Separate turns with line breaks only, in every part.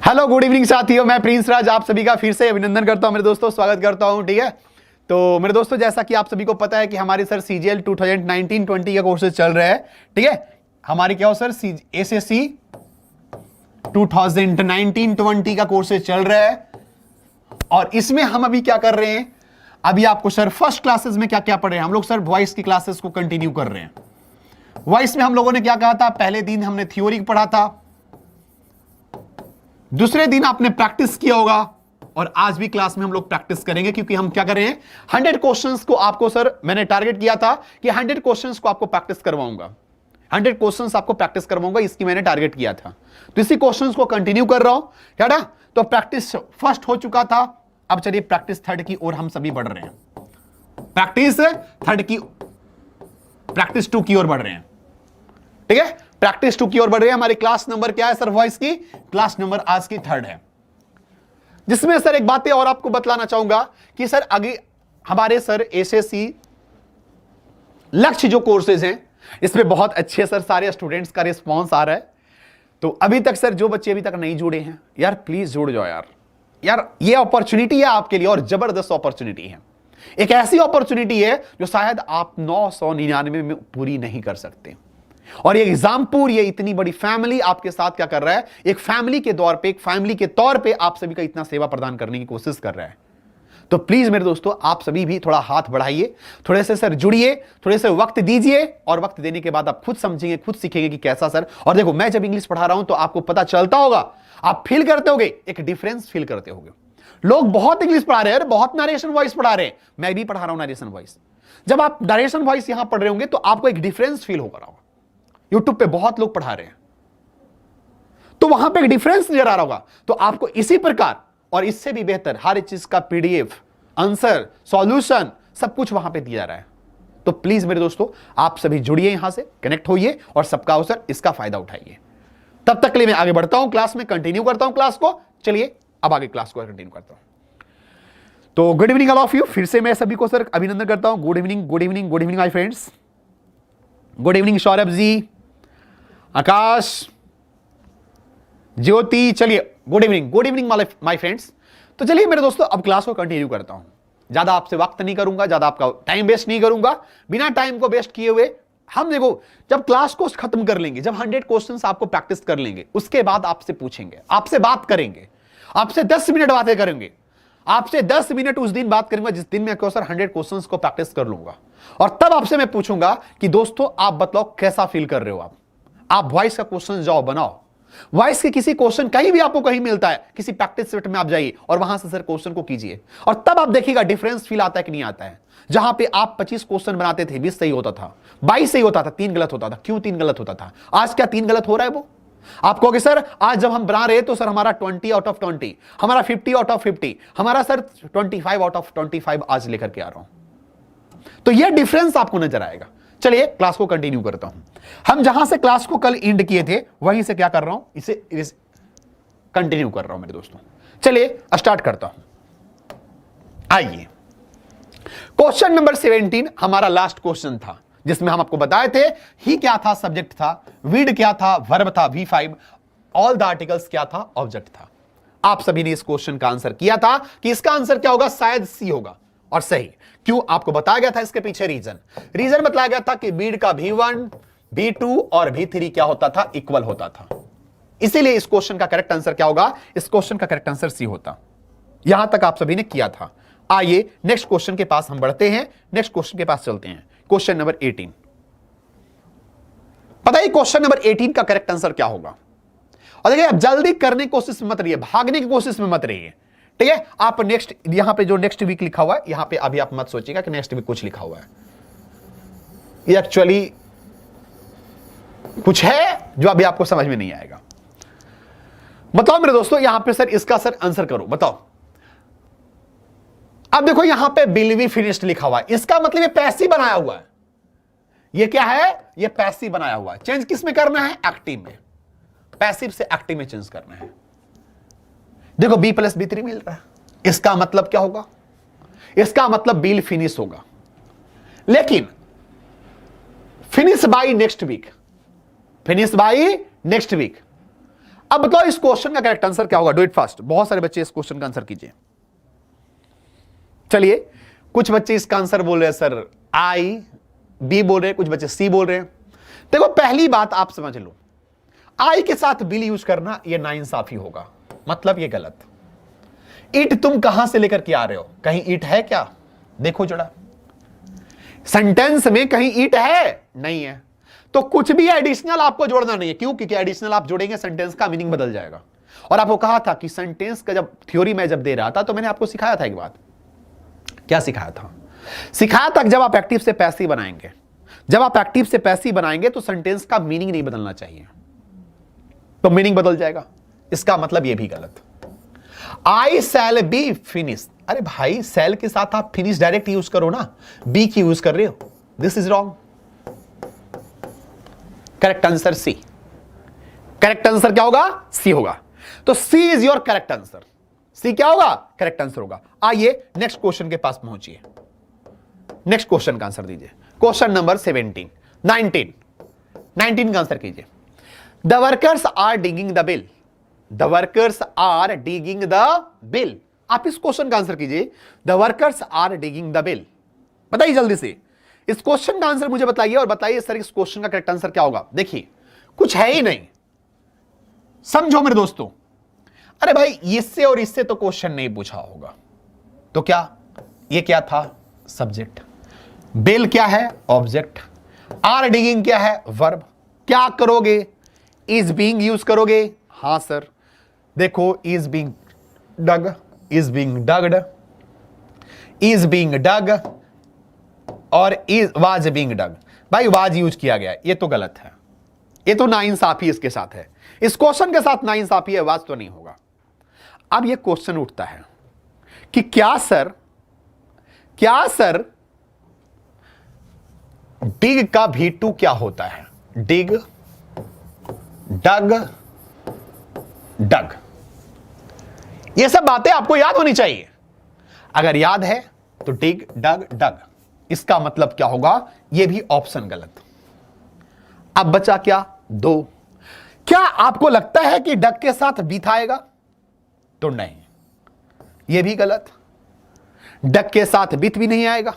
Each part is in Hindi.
हेलो गुड इवनिंग साथियों, मैं प्रिंस राज आप सभी का फिर से अभिनंदन करता हूं मेरे दोस्तों, स्वागत करता हूं। ठीक है, तो मेरे दोस्तों जैसा कि आप सभी को पता है कि हमारे सर सीजीएल 2019-20 का कोर्सेज चल रहा है। ठीक है, हमारी क्या हो सर एसएससी 2019-20 का कोर्सेज चल रहा है और इसमें हम अभी क्या कर रहे हैं, अभी आपको सर फर्स्ट क्लासेस में क्या क्या पढ़ रहे हैं हम लोग। सर वॉइस की क्लासेस को कंटिन्यू कर रहे हैं। वॉइस में हम लोगों ने क्या कहा था, पहले दिन हमने थ्योरी पढ़ा था, दूसरे दिन आपने प्रैक्टिस किया होगा और आज भी क्लास में हम लोग प्रैक्टिस करेंगे क्योंकि हम क्या कर रहे हैं 100 क्वेश्चंस को आपको सर मैंने टारगेट किया था कि 100 क्वेश्चंस को आपको प्रैक्टिस करवाऊंगा। 100 क्वेश्चंस आपको प्रैक्टिस करवाऊंगा, इसकी मैंने टारगेट किया था। तो इसी क्वेश्चंस को कंटिन्यू कर रहा हूं क्या ना। तो प्रैक्टिस फर्स्ट हो चुका था, अब चलिए प्रैक्टिस थर्ड की ओर हम सभी बढ़ रहे हैं। प्रैक्टिस थर्ड की, प्रैक्टिस 2 की ओर बढ़ रहे हैं। ठीक है, प्रैक्टिस 2 की ओर बढ़ रही है। हमारी क्लास नंबर क्या है सर, वॉइस की क्लास नंबर आज की 3rd है, जिसमें सर एक बात और आपको बतलाना चाहूंगा कि सर आगे हमारे सर एसएससी लक्ष्य जो कोर्सेज हैं इसमें बहुत अच्छे सर सारे स्टूडेंट्स का रिस्पांस आ रहा है। तो अभी तक सर जो बच्चे अभी तक नहीं जुड़े हैं यार प्लीज जुड़ जाओ यार ये अपॉर्चुनिटी है आपके लिए और जबरदस्त अपॉर्चुनिटी है। एक ऐसी अपॉर्चुनिटी है जो शायद आप 999 में पूरी नहीं कर सकते। और ये एग्जामपुर, ये इतनी बड़ी फैमिली आपके साथ क्या कर रहा है, एक फैमिली के तौर पे, एक फैमिली के तौर पे आप सभी का इतना सेवा प्रदान करने की कोशिश कर रहा है। तो प्लीज मेरे दोस्तों आप सभी भी थोड़ा हाथ बढ़ाइए, थोड़े से सर जुड़िए, थोड़े से वक्त दीजिए और वक्त देने के बाद आप खुद समझेंगे, खुद सीखेंगे कि कैसा सर। और देखो मैं जब इंग्लिश पढ़ा रहा हूं तो आपको पता चलता होगा, आप फील करते होगे, एक डिफरेंस फील करते होगे। लोग बहुत इंग्लिश पढ़ा रहे हैं, बहुत नरेशन वॉइस पढ़ा रहे हैं, मैं भी पढ़ा रहा हूं नरेशन वॉइस। जब आप नरेशन वॉइस यहां पढ़ रहे होंगे तो आपको एक डिफरेंस फील होगा। यूट्यूब पे बहुत लोग पढ़ा रहे हैं तो वहां पे एक डिफरेंस नजर आ रहा होगा। तो आपको इसी प्रकार और इससे भी बेहतर हर चीज का पीडीएफ, आंसर, सॉल्यूशन सब कुछ वहां पे दिया जा रहा है। तो प्लीज मेरे दोस्तों आप सभी जुड़िए, यहां से कनेक्ट होइए और सबका अवसर इसका फायदा उठाइए। तब तक के लिए मैं आगे बढ़ता हूं, क्लास में कंटिन्यू करता हूं क्लास को। चलिए अब आगे क्लास को कंटिन्यू करता हूं। तो good evening all of you, फिर से मैं सभी को सर अभिनंदन करता हूं। Good evening, good evening, good evening my friends. Good evening Saurabh ji, Akash, Jyoti. चलिए गुड इवनिंग माय फ्रेंड्स। तो चलिए मेरे दोस्तों अब क्लास को कंटिन्यू करता हूं। ज्यादा आपसे वक्त नहीं करूंगा, ज्यादा आपका टाइम वेस्ट नहीं करूंगा। बिना टाइम को वेस्ट किए हुए हम देखो जब क्लास को खत्म कर लेंगे, जब 100 क्वेश्चंस आपको प्रैक्टिस कर लेंगे, उसके बाद आपसे पूछेंगे, आपसे बात करेंगे, आपसे 10 मिनट बातें करेंगे, आपसे 10 मिनट उस दिन बात करूंगा जिस दिन मैं सर 100 क्वेश्चंस को प्रैक्टिस कर लूंगा। और तब आपसे मैं पूछूंगा कि दोस्तों आप बताओ कैसा फील कर रहे हो। आप वॉइस का क्वेश्चन जाओ बनाओ, वॉइस के किसी क्वेश्चन कहीं भी आपको कहीं मिलता है, किसी प्रैक्टिस सेट में आप जाइए और वहां से सर क्वेश्चन को कीजिए और तब आप देखिएगा डिफरेंस फील आता है कि नहीं आता है। जहां पे आप 25 क्वेश्चन बनाते थे, 20 सही होता था, 22 सही होता था, 3 गलत होता था। क्यों 3 गलत होता था? आज क्या 3 गलत हो रहा है? वो आप कहोगे सर आज जब हम बना रहे तो सर हमारा 20 आउट ऑफ 20, हमारा 50 आउट ऑफ 50, हमारा सर 25 आउट ऑफ 25 आज लेकर के आ रहा हूं। तो यह डिफरेंस आपको नजर आएगा। चलिए क्लास को कंटिन्यू करता हूं। हम जहां से क्लास को कल एंड किए थे वहीं से क्या कर रहा हूं, इसे कंटिन्यू कर रहा हूं मेरे दोस्तों। चलिए स्टार्ट करता हूं। आइए, क्वेश्चन नंबर 17 हमारा लास्ट क्वेश्चन था जिसमें हम आपको बताए थे ही क्या था, सब्जेक्ट था, वीड क्या था, वर्ब था, V5, ऑल द आर्टिकल्स क्या था, ऑब्जेक्ट था। आप सभी ने इस क्वेश्चन का आंसर किया था कि इसका आंसर क्या होगा, शायद सी होगा। और सही क्यों आपको बताया गया था, इसके पीछे रीजन बताया गया था कि वीड का V1, V2 और V3 क्या होता था, इक्वल होता था। इसीलिए इस क्वेश्चन का करेक्ट आंसर क्या होगा, इस क्वेश्चन का करेक्ट आंसर सी होता। यहां तक आप सभी ने किया था। आइए नेक्स्ट क्वेश्चन के पास हम बढ़ते हैं, नेक्स्ट क्वेश्चन के पास चलते हैं। क्वेश्चन नंबर 18, पता है क्वेश्चन नंबर 18 का करेक्ट आंसर क्या होगा। और देखिए आप जल्दी करने की कोशिश में मत रहिए, भागने की कोशिश में मत रहिए। ठीक है, आप नेक्स्ट यहां पे जो नेक्स्ट वीक लिखा हुआ है, यहां पे अभी आप मत सोचिएगा कि नेक्स्ट वीक कुछ लिखा हुआ है। ये एक्चुअली कुछ है जो अभी आपको समझ में नहीं आएगा। बताओ मेरे दोस्तों यहां पे सर इसका सर आंसर करो, बताओ। अब देखो यहां पे विल बी फिनिश्ड लिखा हुआ है, इसका मतलब ये पैसिव बनाया हुआ है। ये क्या है, ये पैसिव बनाया हुआ है। चेंज किस में करना है, एक्टिव में। पैसिव से एक्टिव में चेंज करना है। देखो B + B3 मिल रहा है, इसका मतलब क्या होगा, इसका मतलब बिल फिनिश होगा। लेकिन finish by next week, finish by next week. अब बताओ इस क्वेश्चन का करेक्ट आंसर क्या होगा, डू इट फास्ट। बहुत सारे बच्चे इस क्वेश्चन का आंसर कीजिए। चलिए, कुछ बच्चे इसका आंसर बोल रहे हैं सर आई, बी बोल रहे हैं, कुछ बच्चे सी बोल रहे हैं। देखो पहली बात आप समझ लो, आई के साथ बिल यूज करना यह नाइंसाफी होगा, मतलब ये गलत। इट तुम कहां से लेकर के आ रहे हो, कहीं ईट है क्या, देखो जरा सेंटेंस में कहीं ईट है, नहीं है। तो कुछ भी एडिशनल आपको जोड़ना नहीं है, क्यों, क्योंकि एडिशनल आप जोड़ेंगे सेंटेंस का मीनिंग बदल जाएगा। और आपको कहा था कि सेंटेंस का जब थ्योरी में जब दे रहा था तो मैंने आपको सिखाया था एक बात, क्या सिखाया था, सिखाया था जब आप एक्टिव से पैसिव बनाएंगे, जब आप एक्टिव से पैसिव बनाएंगे तो सेंटेंस का मीनिंग नहीं बदलना चाहिए, तो मीनिंग बदल जाएगा। इसका मतलब यह भी गलत। आई शैल बी फिनिश, अरे भाई सेल के साथ आप फिनिश डायरेक्ट यूज करो ना, बी की यूज कर रहे हो, this is wrong. Correct answer C. Correct answer क्या होगा, सी होगा। तो C is your correct answer. C क्या होगा, करेक्ट आंसर होगा। आइए नेक्स्ट क्वेश्चन के पास पहुंचिए, नेक्स्ट क्वेश्चन का आंसर दीजिए। क्वेश्चन नंबर 17, 19 का आंसर कीजिए। The workers are digging the bill, the workers are digging the bill. आप इस क्वेश्चन का आंसर कीजिए, the workers are digging the bill. बताइए जल्दी से इस क्वेश्चन का आंसर मुझे बताइए, और बताइए सर इस क्वेश्चन का करेक्ट आंसर क्या होगा। देखिए कुछ है ही नहीं, समझो मेरे दोस्तों। अरे भाई इससे और इससे तो क्वेश्चन नहीं पूछा होगा, तो क्या ये क्या था, सब्जेक्ट, बिल क्या है, ऑब्जेक्ट, आर डिगिंग क्या है, वर्ब। क्या करोगे, इज बीइंग यूज करोगे, हां सर। देखो is being dug, is being dugged, is being dug और इज वाज बीइंग डग। भाई वाज यूज किया गया, ये तो गलत है, ये तो नाइंसाफी इसके साथ है, इस क्वेश्चन के साथ नाइंसाफी है, वाज तो नहीं होगा। अब ये क्वेश्चन उठता है कि क्या सर डिग का V2 क्या होता है, डिग, डग, डग। ये सब बातें आपको याद होनी चाहिए। अगर याद है तो डिग, डग, डग, इसका मतलब क्या होगा, यह भी ऑप्शन गलत। अब बचा क्या, दो। क्या आपको लगता है कि डग के साथ बीथ आएगा, तो नहीं, यह भी गलत। डग के साथ बीथ भी नहीं आएगा।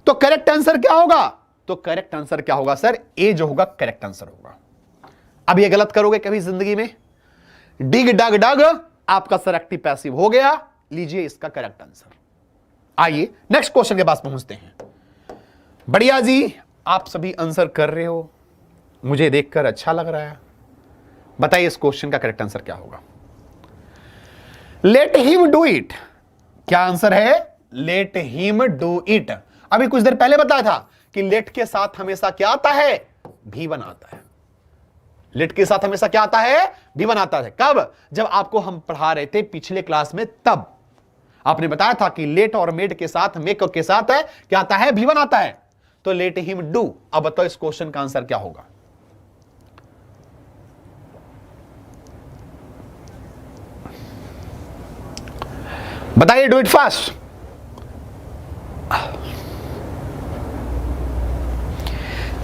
तो करेक्ट आंसर क्या होगा, तो करेक्ट आंसर क्या होगा सर, ए जो होगा करेक्ट आंसर होगा। अब ये गलत करोगे कभी जिंदगी में, डिग डग डग आपका सर एक्टिव पैसिव हो गया, लीजिए इसका करेक्ट आंसर। आइए नेक्स्ट क्वेश्चन के पास पहुंचते हैं। बढ़िया जी, आप सभी आंसर कर रहे हो, मुझे देखकर अच्छा लग रहा है। बताइए इस क्वेश्चन का करेक्ट आंसर क्या होगा। लेट हिम डू इट, क्या आंसर है, लेट हिम डू इट। अभी कुछ देर पहले बताया था कि लेट के साथ हमेशा क्या आता है, भी बनाता है। लेट के साथ हमेशा क्या आता है, भी बनाता है। कब, जब आपको हम पढ़ा रहे थे पिछले क्लास में, तब आपने बताया था कि लेट और मेड के साथ, मेक के साथ है क्या आता है, भी बनाता है। तो लेट हिम डू। अब बताओ इस क्वेश्चन का आंसर क्या होगा। बताइए, डू इट फास्ट।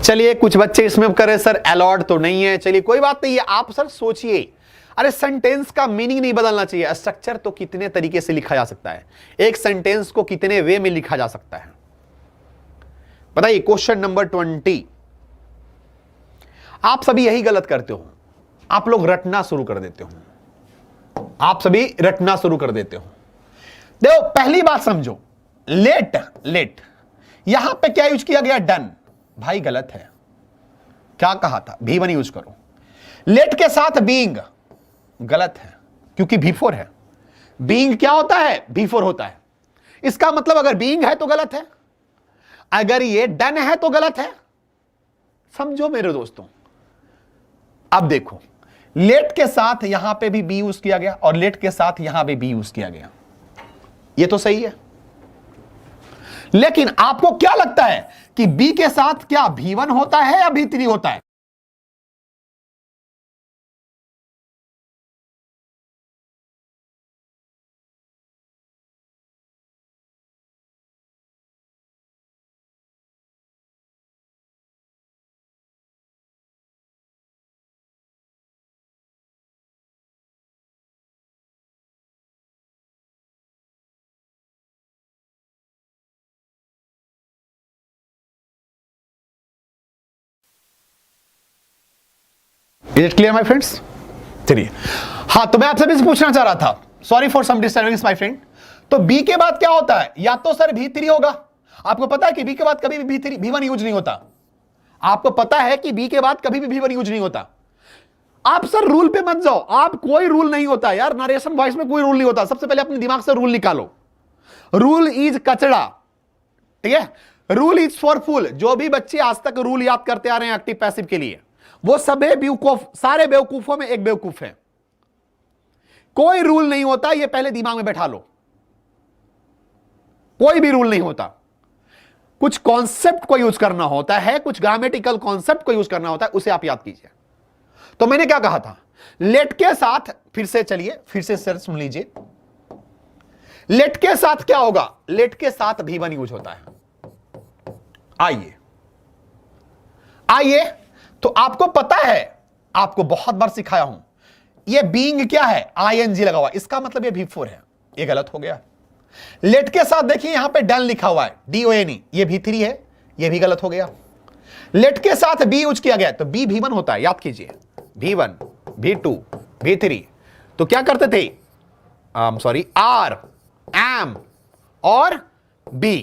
चलिए कुछ बच्चे इसमें करें सर अलॉट तो नहीं है, चलिए कोई बात नहीं है। आप सर सोचिए, अरे सेंटेंस का मीनिंग नहीं बदलना चाहिए, स्ट्रक्चर तो कितने तरीके से लिखा जा सकता है, एक सेंटेंस को कितने वे में लिखा जा सकता है। बताइए क्वेश्चन नंबर 20। आप सभी यही गलत करते हो, आप लोग रटना शुरू कर देते हो, आप सभी रटना शुरू कर देते हो। देखो पहली बात समझो, लेट, लेट यहां पे क्या यूज किया गया, डन। भाई गलत है, क्या कहा था, भी1 यूज करो। लेट के साथ बीइंग, गलत है क्योंकि भी4 है। बीइंग क्या होता है, भी4 होता है। इसका मतलब अगर बीइंग है तो गलत है, अगर ये डन है तो गलत है। समझो मेरे दोस्तों। अब देखो, लेट के साथ यहां पे भी बी यूज किया गया और लेट के साथ यहां पे बी यूज किया गया, ये तो सही है। लेकिन आपको क्या लगता है कि बी के साथ क्या भी1 होता है या भी3 होता है? Is it clear my friends? चलिए, हाँ, तो मैं आपसे भी पूछना चाह रहा था, sorry for some disturbance my friend. तो बी के बाद क्या होता है? या तो सर V3 होगा। आपको पता है कि बी के बाद कभी भी V1 यूज नहीं होता। आपको पता है कि बी के बाद कभी भी V1 यूज नहीं होता। आप सर रूल पे मत जाओ, आप कोई रूल नहीं होता यार, नरेशन वॉइस में कोई रूल नहीं होता। सबसे पहले अपने दिमाग से रूल निकालो। रूल इज कचड़ा, ठीक है? रूल इज फॉर फूल। जो भी बच्चे आज तक रूल याद करते आ रहे हैं एक्टिव पैसिव के लिए, वो सभी बेवकूफ, सारे बेवकूफों में एक बेवकूफ है। कोई रूल नहीं होता, ये पहले दिमाग में बैठा लो। कोई भी रूल नहीं होता। कुछ कॉन्सेप्ट को यूज करना होता है, कुछ ग्रामेटिकल कॉन्सेप्ट को यूज करना होता है, उसे आप याद कीजिए। तो मैंने क्या कहा था? लेट के साथ, फिर से चलिए, फिर से सर सुन लीजिए। लेट के साथ क्या होगा? लेट के साथ V1 यूज होता है। आइए आइए, तो आपको पता है, आपको बहुत बार सिखाया हूं, ये बीइंग क्या है? ING लगा हुआ, इसका मतलब ये V4 है। ये गलत हो गया। लेट के साथ देखिए यहां पे डन लिखा हुआ है, DONE, ये V3 है, ये भी गलत हो गया। लेट के साथ B यूज किया गया तो B V1 होता है, याद कीजिए। V1, V2, V3। तो क्या करते थे? सॉरी, R, M और B।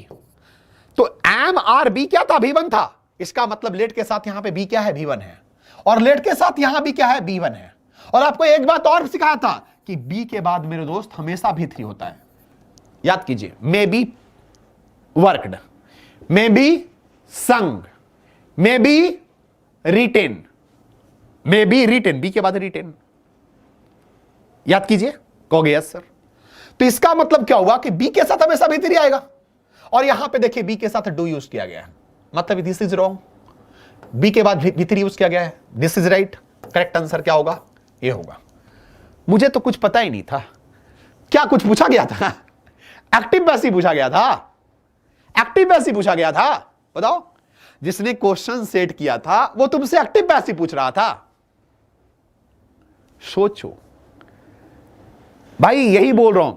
तो M R B क्या था? V1 था। इसका मतलब लेट के साथ यहां पे B क्या है? V1 है। और लेट के साथ यहां भी क्या है? B1 है। और आपको एक बात और सिखाया था कि B के बाद मेरे दोस्त हमेशा V3 होता है। याद कीजिए, may be worked, may be sung, may be written, may be written, be के बाद रिटेन। याद कीजिए, कहोगे यस सर। तो इसका मतलब क्या हुआ कि बी के साथ हमेशा V3 आएगा। और यहां पे देखिए बी के साथ डू यूज किया गया है, मतलब दिस इज रॉन्ग। बी के बाद V3 यूज किया गया है, this is right. Correct answer क्या होगा? ये होगा। मुझे तो कुछ पता ही नहीं था। क्या कुछ पूछा गया था? एक्टिव पैसिव पूछा गया था। एक्टिव पैसिव पूछा गया था। बताओ, जिसने क्वेश्चन सेट किया था वो तुमसे एक्टिव पैसिव पूछ रहा था। सोचो भाई, यही बोल रहा हूं,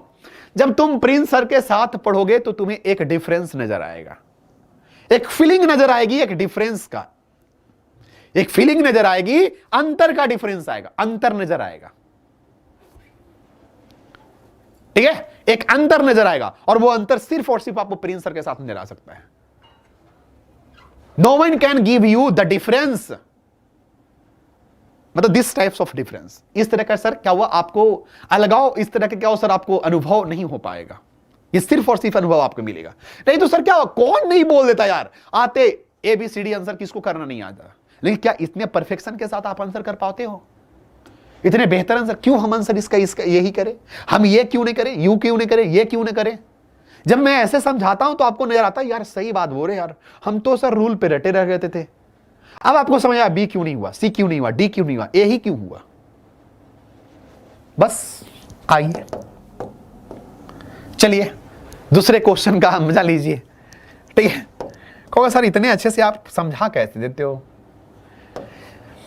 जब तुम प्रिंस सर के साथ पढ़ोगे तो तुम्हें एक डिफरेंस नजर आएगा, एक फीलिंग नजर आएगी, एक डिफरेंस का, एक फीलिंग नजर आएगी, अंतर का डिफरेंस आएगा, अंतर नजर आएगा। ठीक है, एक अंतर नजर आएगा, और वो अंतर सिर्फ और सिर्फ आपको प्रिंस सर के साथ नजर आ सकता है। No one can give you the difference, मतलब दिस टाइप्स ऑफ डिफरेंस। इस तरह का सर क्या हुआ, आपको अलगाव इस तरह के क्या हो सर, आपको अनुभव नहीं हो पाएगा। ये सिर्फ और सिर्फ अनुभव आपको मिलेगा। नहीं तो सर क्या हुआ, कौन नहीं बोल देता यार, आते ABCD आंसर किसको करना नहीं आता, लेकिन क्या इतने परफेक्शन के साथ आप आंसर कर पाते हो? इतने बेहतर आंसर क्यों हम आंसर इसका यही करें, हम ये क्यों नहीं करें, यू क्यों नहीं करें, ये क्यों नहीं करें? जब मैं ऐसे समझाता हूं तो आपको नजर आता है यार सही बात बोल रहे यार, हम तो सर रूल पे रटे रह गए थे। अब आपको समझ आया B क्यों नहीं हुआ, C क्यों नहीं हुआ, D क्यों नहीं हुआ, A ही क्यों हुआ। बस आइए चलिए दूसरे क्वेश्चन का मजा लीजिए। ठीक है, कहोगे सर इतने अच्छे से आप समझा कैसे देते हो?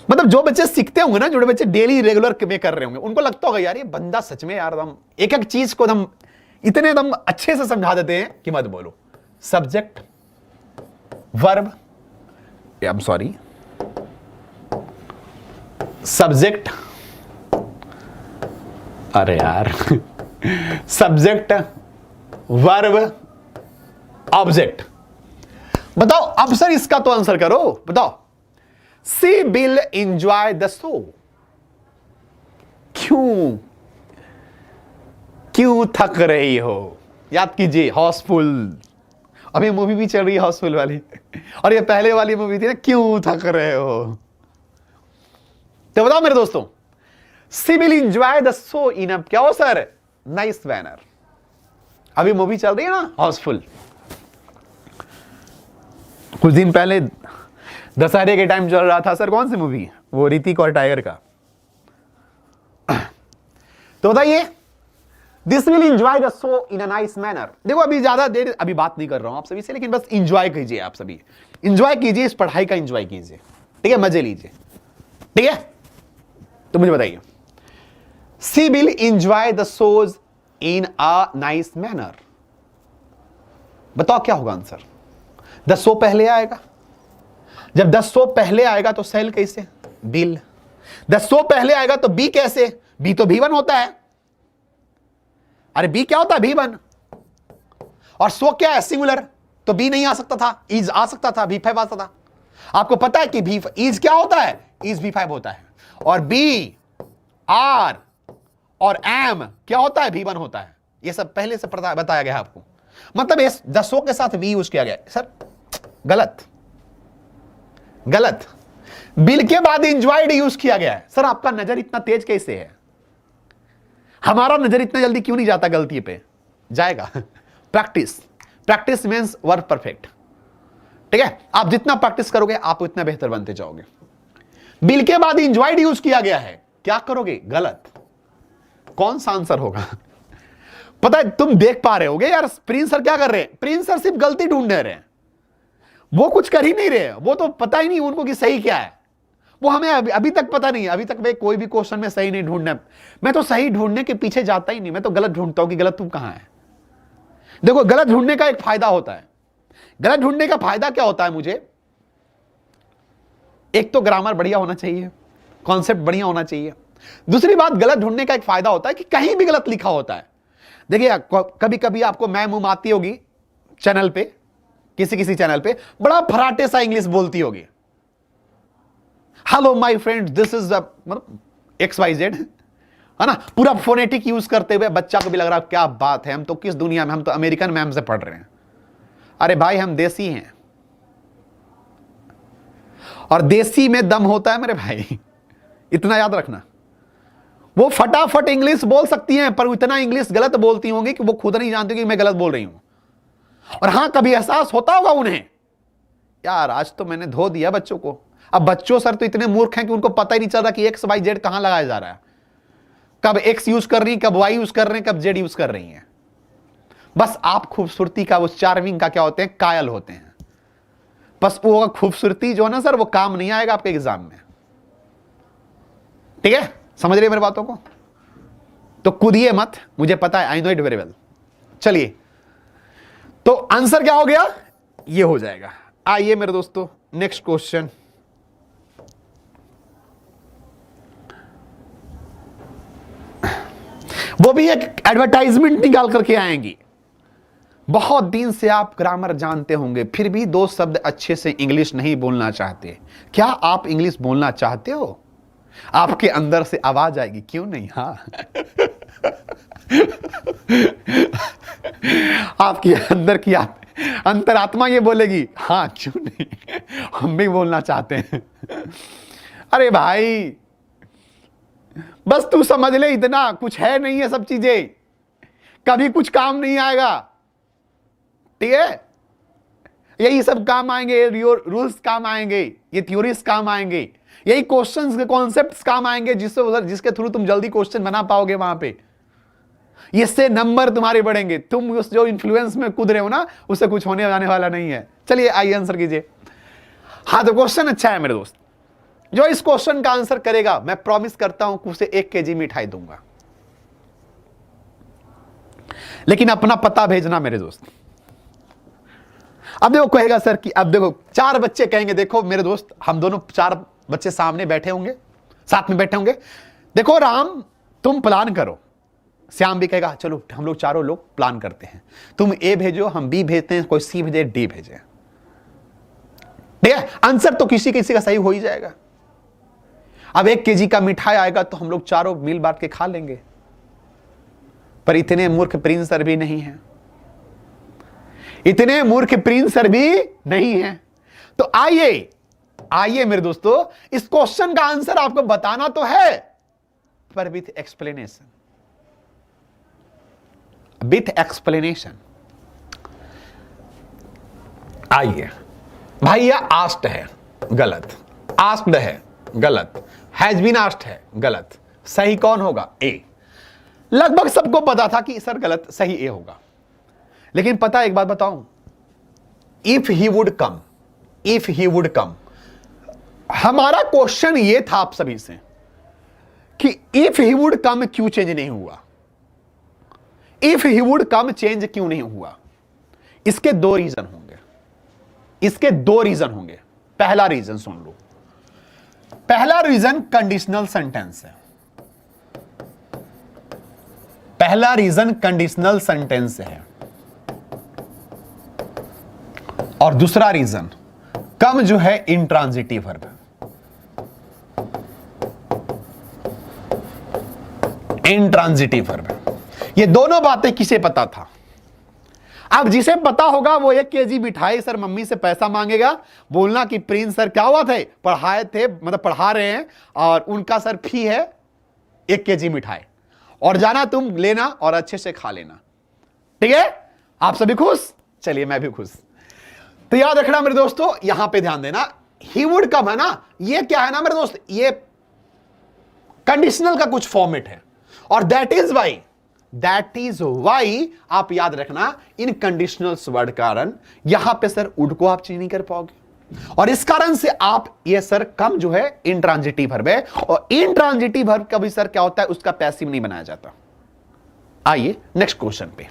मतलब जो बच्चे सीखते होंगे ना, जो बच्चे डेली रेगुलर में कर रहे होंगे, उनको लगता होगा यार ये बंदा सच में यार हम एक एक चीज को हम इतने दम अच्छे से समझा देते हैं कि मत बोलो। Subject, verb, I am sorry, subject, अरे यार सब्जेक्ट, वर्ब, ऑब्जेक्ट। बताओ अब सर इसका तो आंसर करो, बताओ। सी विल एंजॉय द शो। क्यों क्यों थक रही हो? याद कीजिए, हाउसफुल। अभी मूवी भी चल रही है हाउसफुल वाली, और ये पहले वाली मूवी थी ना, क्यों थक रहे हो। तो बताओ मेरे दोस्तों, she will enjoy the show in a क्या हो सर, नाइस मैनर। अभी मूवी चल रही है ना हाउसफुल। कुछ दिन पहले दशहरे के टाइम चल रहा था सर, कौन सी मूवी, वो ऋतिक और टाइगर का। तो बताइए, this will enjoy the show in a nice manner. देखो अभी ज्यादा देर अभी बात नहीं कर रहा हूं आप सभी से, लेकिन बस एंजॉय कीजिए, आप सभी एंजॉय कीजिए, इस पढ़ाई का एंजॉय कीजिए। ठीक है, मजे लीजिए। ठीक है, तो मुझे बताइए, she will enjoy the shows in a nice manner. बताओ क्या होगा आंसर। द शो पहले आएगा, जब द शो पहले आएगा तो सेल कैसे, बिल। द सो पहले आएगा तो बी कैसे? बी तो V1 होता है। अरे बी क्या होता है? V1। और सो क्या है? सिंगुलर, तो बी नहीं आ सकता था, इज आ सकता था, V5 आ सकता था। आपको पता है कि इज क्या होता है? इज V5 होता है। और बी, आर और एम क्या होता है? V1 होता है। ये सब पहले से बताया गया है आपको। मतलब इस द सो के साथ वी यूज किया गया। सर गलत, गलत। बिल के बाद इंजॉयड यूज किया गया है। सर आपका नजर इतना तेज कैसे है? हमारा नजर इतना जल्दी क्यों नहीं जाता गलती पे? जाएगा। Practice, practice means work perfect. ठीक है, आप जितना प्रैक्टिस करोगे आप उतना बेहतर बनते जाओगे। बिल के बाद इंजॉयड यूज किया गया है, क्या करोगे? गलत। कौन सा आंसर होगा? पता है तुम देख पा रहे होगे यार प्रिंस सर क्या कर रहे हैं? प्रिंस सर सिर्फ गलती ढूंढने रहे हैं, वो कुछ कर ही नहीं रहे। वो तो पता ही नहीं उनको कि सही क्या है। वो हमें अभी तक पता नहीं है। अभी तक भाई कोई भी क्वेश्चन में सही नहीं ढूंढना। मैं तो सही ढूंढने के पीछे जाता ही नहीं, मैं तो गलत ढूंढता हूं कि गलत तुम कहां है। देखो गलत ढूंढने का एक फायदा होता है। गलत ढूंढने का फायदा क्या होता है? मुझे एक तो ग्रामर बढ़िया होना चाहिए, कॉन्सेप्ट बढ़िया होना चाहिए। दूसरी बात, गलत ढूंढने का एक फायदा होता है कि कहीं भी गलत लिखा होता है। देखिए कभी कभी आपको मैम उम आती होगी चैनल पे, किसी किसी चैनल पे बड़ा फराटे सा इंग्लिश बोलती होगी। Hello my friend, this is मतलब XYZ, है ना, पूरा फोनेटिक यूज करते हुए बच्चा को भी लग रहा है क्या बात है, हम तो किस दुनिया में, हम तो अमेरिकन मैम से पढ़ रहे हैं। अरे भाई हम देसी हैं, और देसी में दम होता है मेरे भाई, इतना याद रखना। वो फटाफट इंग्लिश बोल सकती हैं पर इतना इंग्लिश गलत बोलती होंगी कि वो खुद नहीं जानती कि मैं गलत बोल रही हूं। और हां कभी एहसास होता होगा उन्हें, यार आज तो मैंने धो दिया बच्चों को। अब बच्चों सर तो इतने मूर्ख हैं कि उनको पता ही नहीं चल रहा कि XYZ कहां लगाया जा रहा है, कब X यूज कर रही है, कब Y यूज कर रहे हैं, कब Z यूज कर रही हैं। बस आप खूबसूरती का, उस चार्मिंग का क्या होते हैं? कायल होते हैं। बस वो खूबसूरती जो है ना सर, वो काम नहीं आएगा आपके एग्जाम में। ठीक है, समझ रहे मेरी बातों को? तो कूदिए मत, मुझे पता है, I know it very well. चलिए, तो आंसर क्या हो गया? ये हो जाएगा। आइए मेरे दोस्तों नेक्स्ट क्वेश्चन। वो भी एक एडवर्टाइजमेंट निकाल करके आएंगी। बहुत दिन से आप ग्रामर जानते होंगे फिर भी 2 शब्द अच्छे से इंग्लिश नहीं बोलना चाहते। क्या आप इंग्लिश बोलना चाहते हो? आपके अंदर से आवाज आएगी, क्यों नहीं? हाँ। आपके अंदर की अंतरात्मा ये बोलेगी, हाँ क्यों नहीं, हम भी बोलना चाहते हैं। अरे भाई बस तू समझ ले, इतना कुछ है नहीं है, सब चीजें कभी कुछ काम नहीं आएगा। ठीक है, यही सब काम आएंगे, रूल्स काम आएंगे, ये थ्योरीज काम आएंगे, यही क्वेश्चंस के कॉन्सेप्ट्स काम आएंगे, जिसके थ्रू तुम जल्दी क्वेश्चन बना पाओगे वहां पे। इससे नंबर तुम्हारे बढ़ेंगे। तुम उस जो इन्फ्लुएंस में कूद रहे हो ना, उससे कुछ होने जाने वाला नहीं है। चलिए आइए आंसर कीजिए। हाँ तो क्वेश्चन अच्छा है मेरे दोस्त। जो इस क्वेश्चन का आंसर करेगा मैं प्रॉमिस करता हूं कि उसे 1 kg मिठाई दूंगा, लेकिन अपना पता भेजना मेरे दोस्त। अब देखो कहेगा सर कि, अब देखो 4 बच्चे कहेंगे, देखो मेरे दोस्त हम दोनों 4 बच्चे सामने बैठे होंगे, साथ में बैठे होंगे। देखो राम तुम प्लान करो, श्याम भी कहेगा चलो हम लोग चारों लोग प्लान करते हैं, तुम A भेजो, हम B भेजते हैं, कोई C भेजे, D भेजे। ठीक है, आंसर तो किसी किसी का सही हो ही जाएगा। अब 1 kg का मिठाई आएगा तो हम लोग चारों मिल बांट के खा लेंगे, पर इतने मूर्ख प्रिंस सर भी नहीं है, इतने मूर्ख प्रिंस सर भी नहीं है। तो आइए आइए मेरे दोस्तों, इस क्वेश्चन का आंसर आपको बताना तो है, पर विथ एक्सप्लेनेशन, विथ एक्सप्लेनेशन। आइए भाई, यह आस्क्ड है, गलत। आस्क्ड है, गलत। हैज बीन आस्क्ड है, गलत। सही कौन होगा? ए। लगभग सबको पता था कि सर गलत, सही ए होगा। लेकिन पता एक बात बताऊं, if he would come, if he would come, हमारा क्वेश्चन ये था आप सभी से कि इफ ही वुड कम क्यों चेंज नहीं हुआ, if he would come change क्यों नहीं हुआ? इसके 2 रीजन होंगे, इसके 2 रीजन होंगे। पहला रीजन सुन लो, पहला रीजन कंडीशनल सेंटेंस है, पहला रीजन कंडीशनल सेंटेंस है, और दूसरा रीजन कम जो है इंट्रांजिटिव वर्ब, इंट्रांजिटिव वर्ब। ये दोनों बातें किसे पता था? अब जिसे पता होगा वो 1 केजी मिठाई सर मम्मी से पैसा मांगेगा, बोलना कि प्रिंस सर क्या हुआ थे, पढ़ाए थे, मतलब पढ़ा रहे हैं और उनका सर फी है 1 केजी मिठाई, और जाना तुम लेना और अच्छे से खा लेना। ठीक है, आप सभी खुश? चलिए मैं भी खुश। तो याद रखना मेरे दोस्तों, यहां पे ध्यान देना, ही वुड कम है ना, ये क्या है ना मेरे दोस्त, ये कंडीशनल का कुछ फॉर्मेट है, और दैट इज वाई आप याद रखना इन कंडीशनल वर्ड कारण यहां पे सर वुड को आप चेंज नहीं कर पाओगे, और इस कारण से आप ये सर कम जो है इंट्रांजिटिव वर्ब है, और इंट्रांजिटिव वर्ब का भी सर क्या होता है, उसका पैसिव नहीं बनाया जाता। आइए नेक्स्ट क्वेश्चन पे।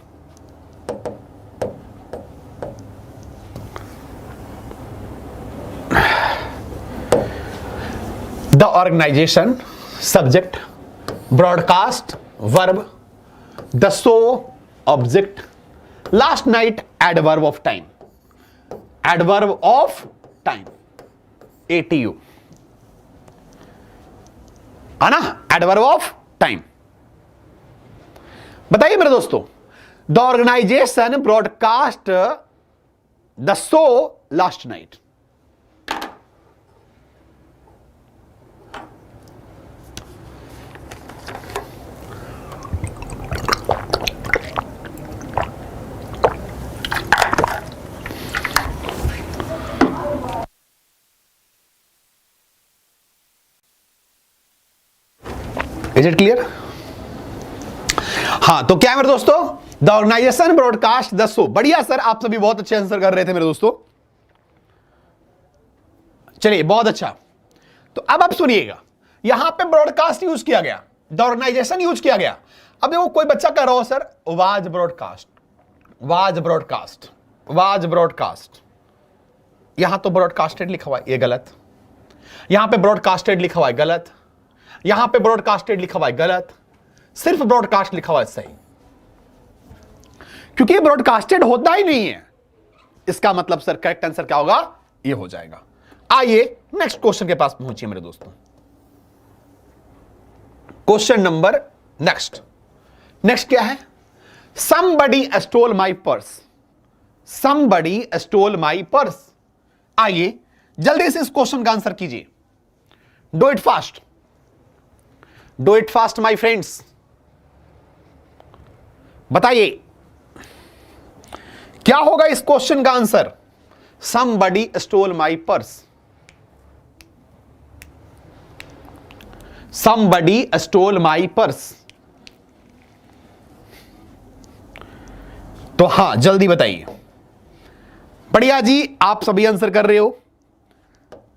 The organisation, subject, broadcast, verb, the show, object, last night, adverb of time, adverb of time, ATU है ना, adverb of time। बताइए मेरे दोस्तों, the organization broadcast the show last night। Is it clear? हाँ, तो क्या है मेरे दोस्तों, the organisation broadcast the show. बढ़िया सर, आप सभी बहुत अच्छे आंसर कर रहे थे मेरे दोस्तों, चलिए बहुत अच्छा। तो अब आप सुनिएगा, यहां पे ब्रॉडकास्ट यूज किया गया, द ऑर्गेनाइजेशन यूज किया गया। अब देखो कोई बच्चा कह रहा हो sir was broadcast, was broadcast, was broadcast, यहां तो ब्रॉडकास्टेड लिखा हुआ है, ये गलत, यहां पे ब्रॉडकास्टेड लिखा हुआ है, गलत, यहां पे ब्रॉडकास्टेड लिखा हुआ है, गलत, सिर्फ ब्रॉडकास्ट लिखा हुआ है सही, क्योंकि ब्रॉडकास्टेड होता ही नहीं है। इसका मतलब सर करेक्ट आंसर क्या होगा, ये हो जाएगा। आइए नेक्स्ट क्वेश्चन के पास पहुंचिए मेरे दोस्तों। क्वेश्चन नंबर नेक्स्ट क्या है, somebody stole my purse, somebody stole my purse। आइए जल्दी से इस क्वेश्चन का आंसर कीजिए, do it fast, do it fast my friends. बताइए क्या होगा इस क्वेश्चन का answer, somebody stole my purse, somebody stole my purse। तो हां जल्दी बताइए। बढ़िया जी, आप सभी आंसर कर रहे हो,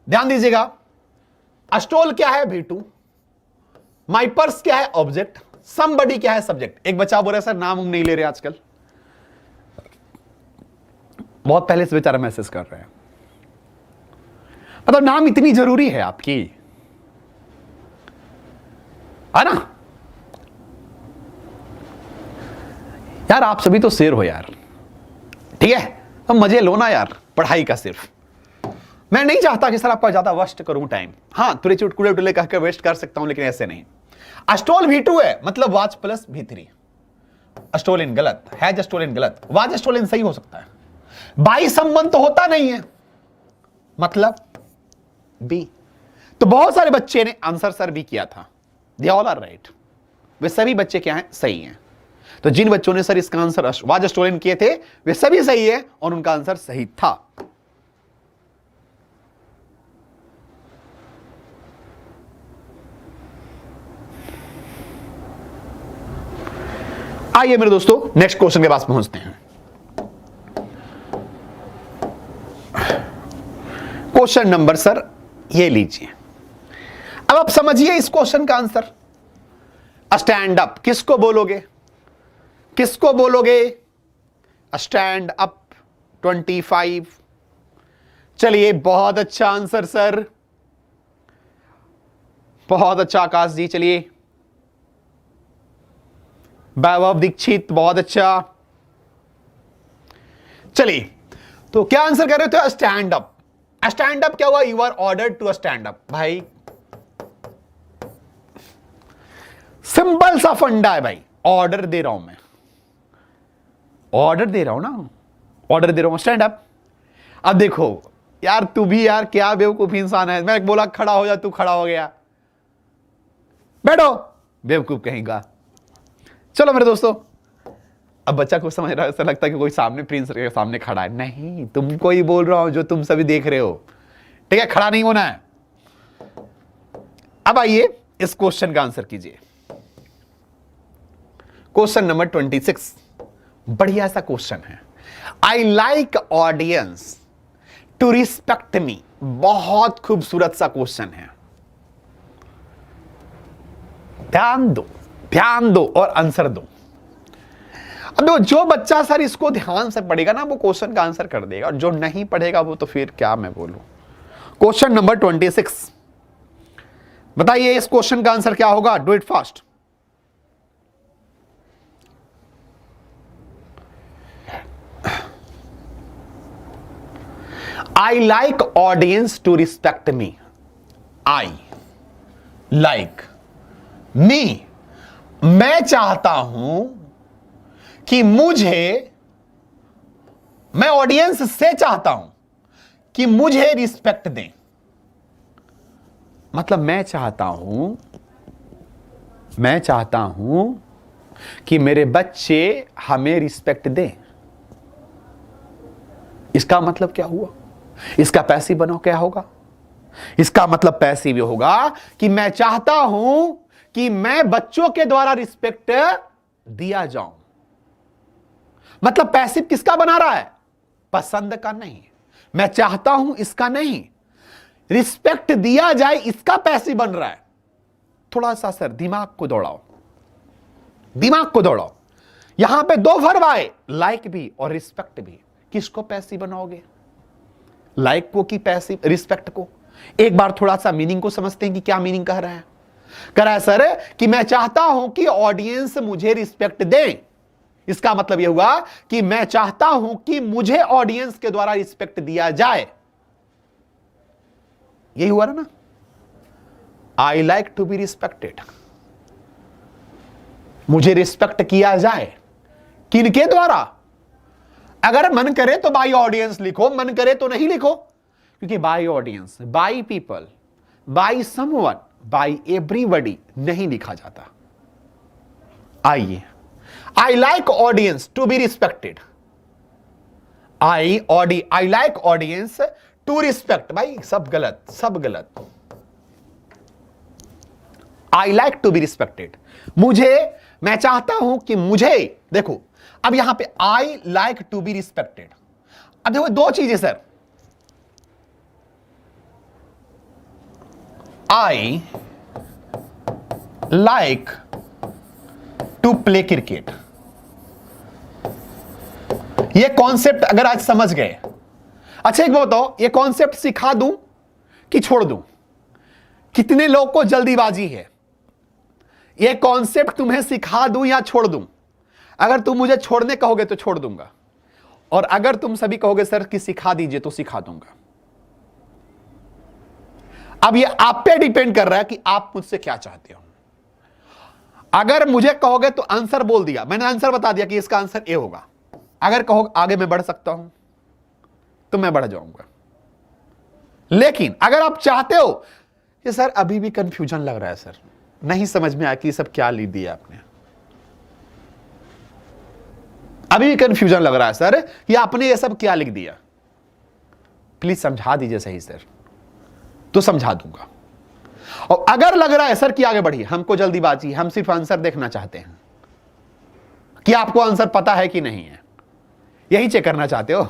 ध्यान दीजिएगा। स्टोल क्या है, भेटू, माई पर्स क्या है, ऑब्जेक्ट, समबडी क्या है, सब्जेक्ट। एक बच्चा बोल रहा है सर नाम हम नहीं ले रहे आजकल, बहुत पहले से बेचारा मैसेज कर रहे हैं, मतलब नाम इतनी जरूरी है आपकी, है ना यार, आप सभी तो शेर हो यार, ठीक है, तो मजे लो ना यार पढ़ाई का। सिर्फ मैं नहीं चाहता कि सर आपका ज्यादा वेस्ट करूं टाइम, हां थोड़े चुटकुले उटकुले कहकर वेस्ट कर सकता हूं, लेकिन ऐसे नहीं। अस्टोल V2 है, मतलब वाज प्लस V3, अस्टोलिन गलत, हैज अस्टोलिन गलत, वाज अस्टोलिन सही हो सकता है। बाई संबंध तो होता नहीं है, मतलब बी। तो बहुत सारे बच्चे ने आंसर सर बी किया था, दे ऑल आर राइट, वे सभी बच्चे क्या हैं, सही हैं। तो जिन बच्चों ने सर इसका आंसर वाज अस्टोलिन किए थे वे सभी सही है और उनका आंसर सही था। आइए मेरे दोस्तों नेक्स्ट क्वेश्चन के पास पहुंचते हैं। क्वेश्चन नंबर सर ये लीजिए, अब आप समझिए इस क्वेश्चन का आंसर। स्टैंड अप किसको बोलोगे, किसको बोलोगे, स्टैंड अप 25। चलिए बहुत अच्छा आंसर सर, बहुत अच्छा आकाश जी, चलिए। वैभव दीक्षित, बहुत अच्छा। चलिए, तो क्या आंसर कर रहे थे? Stand up. स्टैंड अप क्या हुआ? You are order to stand up. भाई सिंपल सा फंडा है भाई, ऑर्डर दे रहा हूं मैं, ऑर्डर दे रहा हूं ना, ऑर्डर दे रहा हूं, स्टैंड अप। अब देखो यार, तू भी यार क्या बेवकूफ इंसान है। मैं बोला खड़ा हो जा, तू खड़ा हो गया। बैठो, बेवकूफ कहेगा। चलो मेरे दोस्तों, अब बच्चा को समझ रहा है, ऐसा लगता है कि कोई सामने प्रिंस के सामने खड़ा है। नहीं, तुमको ही बोल रहा हूं जो तुम सभी देख रहे हो, ठीक है? खड़ा नहीं होना है। अब आइए इस क्वेश्चन का आंसर कीजिए। क्वेश्चन नंबर 26, बढ़िया सा क्वेश्चन है। I like audience to respect me. बहुत खूबसूरत सा क्वेश्चन है, ध्यान दो, ध्यान दो और आंसर दो। अब देखो, जो बच्चा सर इसको ध्यान से पढ़ेगा ना, वो क्वेश्चन का आंसर कर देगा, और जो नहीं पढ़ेगा वो तो फिर क्या मैं बोलूं। क्वेश्चन नंबर 26, बताइए इस क्वेश्चन का आंसर क्या होगा? Do it fast. I like audience to respect me. I like me, मैं चाहता हूं कि मैं ऑडियंस से चाहता हूं कि मुझे रिस्पेक्ट दें। मतलब मैं चाहता हूं कि मेरे बच्चे हमें रिस्पेक्ट दें। इसका मतलब क्या हुआ? इसका पैसिव बनाओ क्या होगा? इसका मतलब पैसिव होगा कि मैं चाहता हूं कि मैं बच्चों के द्वारा रिस्पेक्ट दिया जाऊं। मतलब पैसिव किसका बना रहा है? पसंद का नहीं, मैं चाहता हूं इसका नहीं, रिस्पेक्ट दिया जाए इसका पैसिव बन रहा है। थोड़ा सा सर दिमाग को दौड़ाओ, दिमाग को दौड़ाओ। यहां पे दो वर्ब आए, लाइक भी और रिस्पेक्ट भी। किसको पैसिव बनाओगे? लाइक को कि पैसिव, रिस्पेक्ट को? एक बार थोड़ा सा मीनिंग को समझते हैं कि क्या मीनिंग कह रहा है। कह रहा है सर कि मैं चाहता हूं कि ऑडियंस मुझे रिस्पेक्ट दे। इसका मतलब यह हुआ कि मैं चाहता हूं कि मुझे ऑडियंस के द्वारा रिस्पेक्ट दिया जाए। यही हुआ ना? I like to be respected, मुझे रिस्पेक्ट किया जाए। किनके द्वारा? अगर मन करे तो बाई ऑडियंस लिखो, मन करे तो नहीं लिखो, क्योंकि by audience, by people, by someone, by everybody नहीं लिखा जाता। आइए, I like audience to be respected. I like audience to respect. भाई सब गलत, सब गलत। I like to be respected, मैं चाहता हूं कि मुझे, देखो अब यहां पे I like to be respected. अब देखो दो चीजें sir, I like to play cricket. ये कॉन्सेप्ट अगर आज समझ गए, अच्छा एक बात बताओ, ये कॉन्सेप्ट सिखा दूं कि छोड़ दूं? कितने लोग को जल्दीबाजी है? ये कॉन्सेप्ट तुम्हें सिखा दूं या छोड़ दूं? अगर तुम मुझे छोड़ने कहोगे तो छोड़ दूंगा, और अगर तुम सभी कहोगे सर कि सिखा दीजिए तो सिखा दूंगा। अब ये आप पे डिपेंड कर रहा है कि आप मुझसे क्या चाहते हो। अगर मुझे कहोगे तो आंसर बोल दिया, मैंने आंसर बता दिया कि इसका आंसर ए होगा। अगर कहो आगे मैं बढ़ सकता हूं तो मैं बढ़ जाऊंगा। लेकिन अगर आप चाहते हो कि सर अभी भी कंफ्यूजन लग रहा है, सर नहीं समझ में आया कि ये सब क्या लिख दिया आपने, अभी भी कंफ्यूजन लग रहा है सर कि आपने ये सब क्या लिख दिया, प्लीज समझा दीजिए सही सर, तो समझा दूंगा। और अगर लग रहा है सर कि आगे बढ़िए, हमको जल्दीबाजी, हम सिर्फ आंसर देखना चाहते हैं कि आपको आंसर पता है कि नहीं है, यही चेक करना चाहते हो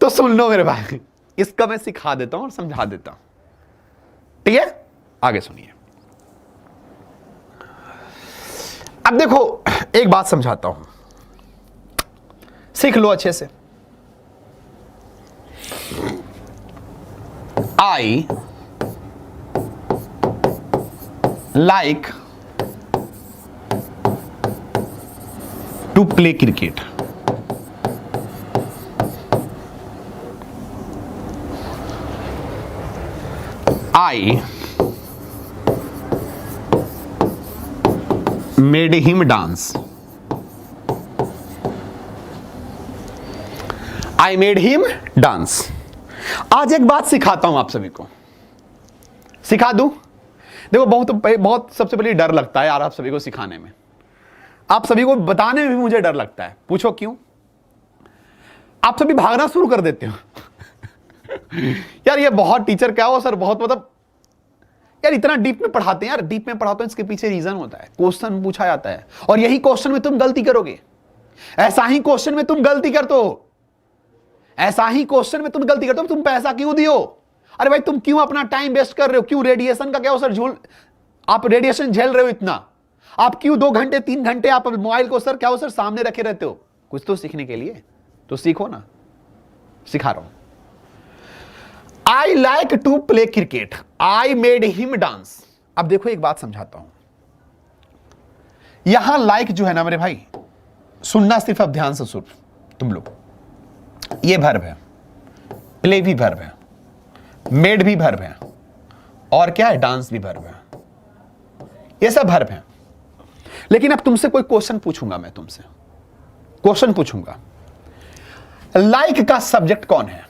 तो सुन लो मेरे भाई, इसका मैं सिखा देता हूं और समझा देता हूं, ठीक है? आगे सुनिए। अब देखो एक बात समझाता हूं, सीख लो अच्छे से। I like to play cricket. I made him dance. I made him dance. आज एक बात सिखाता हूं आप सभी को, सिखा दूं। देखो बहुत सबसे पहले डर लगता है यार आप सभी को सिखाने में, आप सभी को बताने में भी मुझे डर लगता है। पूछो क्यों? आप सभी भागना शुरू कर देते हो यार ये बहुत टीचर क्या हो सर, बहुत मतलब यार इतना डीप में पढ़ाते हैं यार, डीप में पढ़ाते हैं, इसके पीछे रीजन होता है। क्वेश्चन पूछा जाता है और यही क्वेश्चन में तुम गलती करोगे, ऐसा ही क्वेश्चन में तुम गलती करते हो, ऐसा ही क्वेश्चन में तुम गलती करते हो। तुम पैसा क्यों दियो? अरे भाई तुम क्यों अपना टाइम वेस्ट कर रहे हो? क्यों रेडिएशन का क्या हो सर, झूल आप रेडिएशन झेल रहे हो इतना? आप क्यों 2 घंटे 3 घंटे आप मोबाइल को सर क्या हो सर सामने रखे रहते हो? कुछ तो सीखने के लिए तो सीखो ना, सिखा रहा हूं। I like to play cricket, I made him dance. अब देखो एक बात समझाता हूं, यहां लाइक जो है ना मेरे भाई, सुनना सिर्फ अब ध्यान से सुन तुम लोग। ये वर्ब है, प्ले भी वर्ब है, मेड भी वर्ब है, और क्या है, डांस भी वर्ब है। ये सब वर्ब है। लेकिन अब तुमसे कोई क्वेश्चन पूछूंगा, मैं तुमसे क्वेश्चन पूछूंगा, लाइक का सब्जेक्ट कौन है?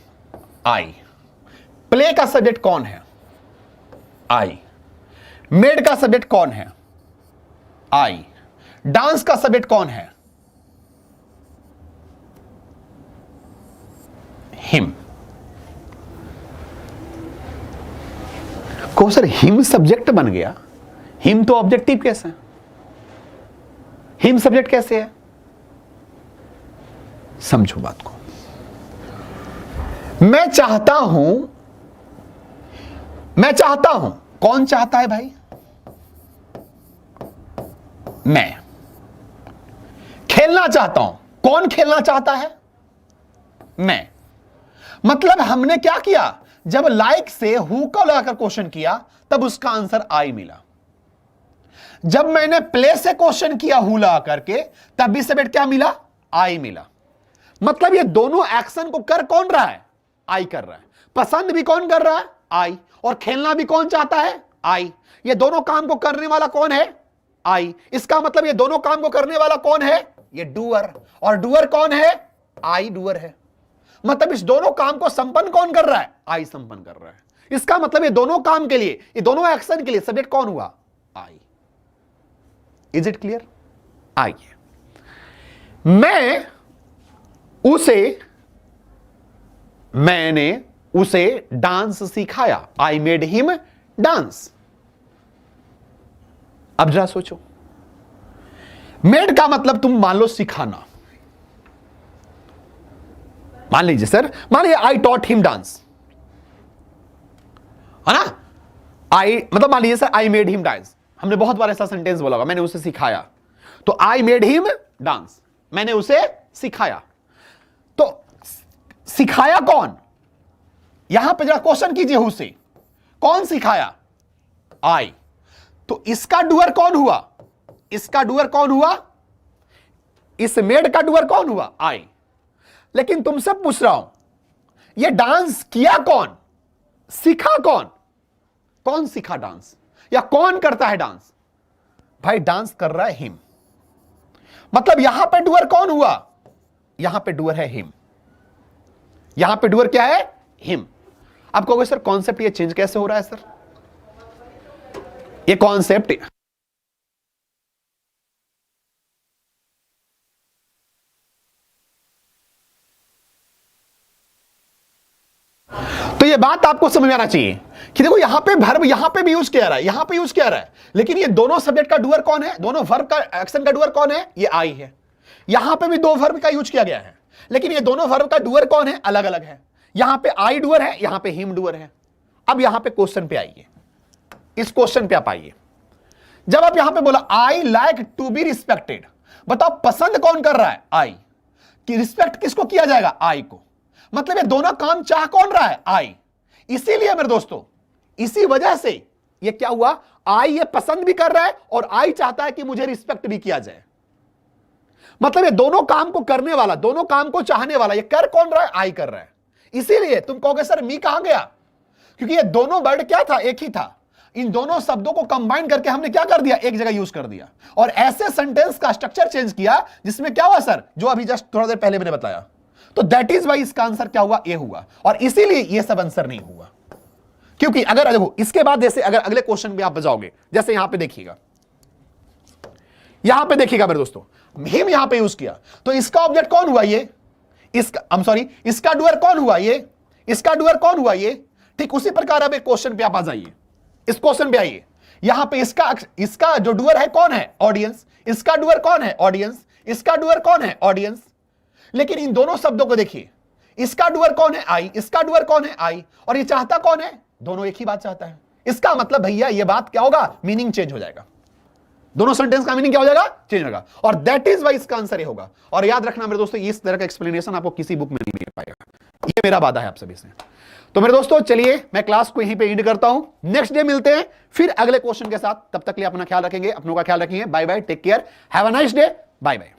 आई। प्ले का सब्जेक्ट कौन है? आई। मेड का सब्जेक्ट कौन है? आई। डांस का सब्जेक्ट कौन है? हिम। को सर हिम सब्जेक्ट बन गया, हिम तो ऑब्जेक्टिव कैसे है? हिम सब्जेक्ट कैसे है? समझो बात को। मैं चाहता हूं, कौन चाहता है भाई? मैं। खेलना चाहता हूं, कौन खेलना चाहता है? मैं। मतलब हमने क्या किया, जब लाइक से हु को लगाकर क्वेश्चन किया तब उसका आंसर आई मिला। जब मैंने प्ले से क्वेश्चन किया हु लगा करके तब भी सब्जेक्ट क्या मिला? आई मिला। मतलब ये दोनों एक्शन को कर कौन रहा है? आई कर रहा है। पसंद भी कौन कर रहा है? आई। और खेलना भी कौन चाहता है? आई। ये दोनों काम को करने वाला कौन है? आई। इसका मतलब ये दोनों काम को करने वाला कौन है? ये डूअर। और डूअर कौन है? आई डूअर है। मतलब इस दोनों काम को संपन्न कौन कर रहा है? आई संपन्न कर रहा है। इसका मतलब ये दोनों काम के लिए, ये दोनों एक्शन के लिए सब्जेक्ट कौन हुआ? आई। Is it clear? आइए, मैंने उसे डांस सिखाया। I made him dance. अब जरा सोचो, मेड का मतलब तुम मान लो सिखाना। मान लीजिए सर, मान लीजिए आई टॉट हिम डांस, है ना? आई मतलब मान लीजिए sir I made him dance. हमने बहुत बार ऐसा सेंटेंस बोला होगा, मैंने उसे सिखाया। तो आई मेड हिम डांस, मैंने उसे सिखाया। तो सिखाया कौन? यहां पे जरा क्वेश्चन कीजिए, उसे कौन सिखाया? आई। तो इसका डूअर कौन हुआ? इसका डूअर कौन हुआ? इस मेड का डूअर कौन हुआ? आई। लेकिन तुमसे पूछ रहा हूं, यह डांस किया कौन? सीखा कौन? कौन सीखा डांस, या कौन करता है डांस? भाई डांस कर रहा है हिम। मतलब यहां पे डूअर कौन हुआ? यहां पे डूअर है हिम। यहां पे डूअर क्या है? हिम। आप कहोगे सर कॉन्सेप्ट ये चेंज कैसे हो रहा है सर? ये कॉन्सेप्ट तो ये बात आपको समझ में आना चाहिए कि देखो यहां पे वर्ब यहां पे भी यूज किया रहा है, यहां पे यूज किया रहा है, लेकिन ये दोनों सब्जेक्ट का डूअर कौन है? दोनों वर्ब का एक्शन का डूअर कौन है? ये आई है। यहां पे भी दो वर्ब का यूज किया गया है, लेकिन ये दोनों वर्ब का डूअर कौन है? अलग अलग है। यहां पे आई डूअर है, यहां पे हिम डूअर है। अब यहां पे क्वेश्चन पे आइए, इस क्वेश्चन पे आप आइए। जब आप यहां पे बोला I like to be respected, बताओ पसंद कौन कर रहा है? आई। कि रिस्पेक्ट किसको किया जाएगा? आई को। मतलब ये दोनों काम चाह कौन रहा है? आई। इसीलिए मेरे दोस्तों, इसी वजह से ये क्या हुआ, आई ये पसंद भी कर रहा है और आई चाहता है कि मुझे रिस्पेक्ट भी किया जाए। मतलब ये दोनों काम को करने वाला, दोनों काम को चाहने वाला, ये कर कौन रहा है, आई कर रहा है। इसीलिए तुम कहोगे सर मी कहां गया, क्योंकि ये दोनों वर्ड क्या था, एक ही था। इन दोनों शब्दों को कंबाइन करके हमने क्या कर दिया, एक जगह यूज कर दिया और ऐसे सेंटेंस का स्ट्रक्चर चेंज किया जिसमें क्या हुआ सर, जो अभी जस्ट थोड़ा देर पहले मैंने बताया। तो दैट इज वाई इसका आंसर क्या हुआ, ए हुआ। और इसीलिए ये सब आंसर नहीं हुआ, क्योंकि अगर देखो इसके बाद जैसे अगर अगले क्वेश्चन में आप बजाओगे, जैसे यहां पे देखिएगा, यहां पे देखिएगा मेरे दोस्तों, हिम यहां पे यूज किया, तो इसका ऑब्जेक्ट कौन हुआ, ये इसका, आई एम सॉरी, इसका डूअर कौन हुआ, ये इसका डूअर कौन हुआ, ये। ठीक उसी प्रकार अब एक क्वेश्चन पे आप आ जाइए, इस क्वेश्चन पे आइए। यहां पे इसका जो डूअर है कौन है, ऑडियंस। इसका डूअर कौन है, ऑडियंस। इसका डूअर कौन है, ऑडियंस। लेकिन इन दोनों शब्दों को देखिए, इसका डूअर कौन है, आई। इसका डूअर कौन है, आई। और ये चाहता कौन है, दोनों एक ही बात चाहता है। इसका मतलब भैया ये बात क्या होगा, मीनिंग चेंज हो जाएगा, दोनों सेंटेंस का मीनिंग क्या हो जाएगा, चेंज होगा। और दैट इज वाई इसका आंसर ये होगा। और याद रखना मेरे दोस्तों, इस तरह का एक्सप्लेनेशन आपको किसी बुक में नहीं मिल पाएगा, ये मेरा वादा है आप सभी से। तो मेरे दोस्तों चलिए मैं क्लास को यहीं पे एंड करता हूं, नेक्स्ट डे मिलते हैं फिर अगले क्वेश्चन के साथ। तब तक के लिए अपना ख्याल रखेंगे, अपनों का ख्याल रखेंगे। Bye bye, take care, have a nice day, bye bye.